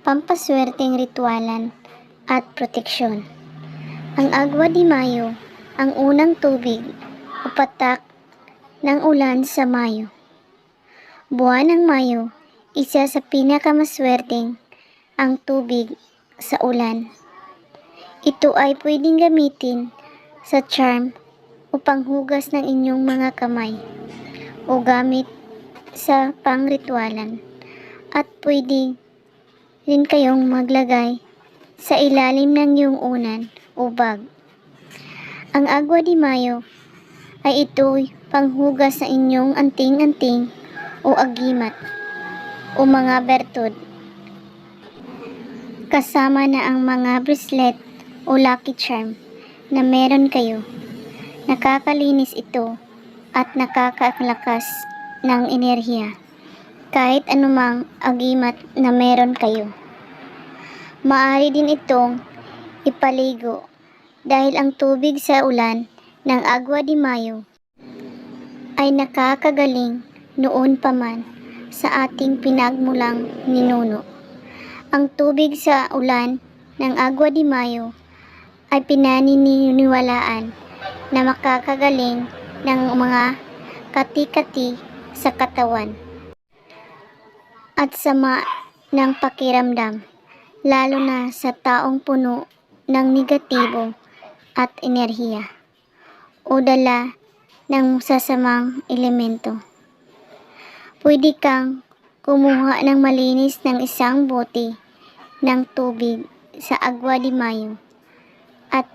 pampaswerteng ritualan at proteksyon. Ang Agua de Mayo, ang unang tubig o patak ng ulan sa Mayo. Buwan ng Mayo, isa sa pinakamaswerteng ang tubig sa ulan. Ito ay pwedeng gamitin sa charm o panghugas ng inyong mga kamay o gamit sa pangritualan, at pwede rin kayong maglagay sa ilalim ng iyong unan o bag. Ang Agua de Mayo ay ito'y panghugas sa inyong anting-anting o agimat o mga bertud, kasama na ang mga bracelet o lucky charm na meron kayo. Nakakalinis ito at nakakalakas ng enerhiya kahit anumang agimat na meron kayo. Maaari din itong ipaligo dahil ang tubig sa ulan ng Agua de Mayo ay nakakagaling noon pa man sa ating pinagmulang ninuno. Ang tubig sa ulan ng Agua de Mayo ay pinaniniwalaan na makakagaling ng mga kati-kati sa katawan at sama ng pakiramdam, lalo na sa taong puno ng negatibo at enerhiya o dala ng sasamang elemento. Pwede kang kumuha ng malinis ng isang bote ng tubig sa Agua de Mayo at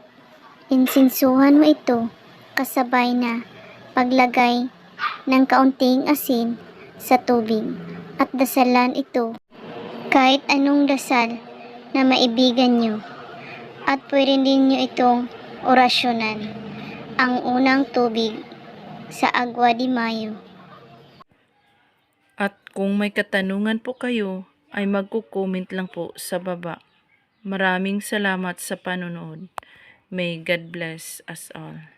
insinsuhan mo ito kasabay na paglagay ng kaunting asin sa tubig at dasalan ito kahit anong dasal na maibigan nyo, at pwede din nyo itong orasyonan, ang unang tubig sa Agua de Mayo. At kung may katanungan po kayo, ay magko-comment lang po sa baba. Maraming salamat sa panonood. May God bless us all.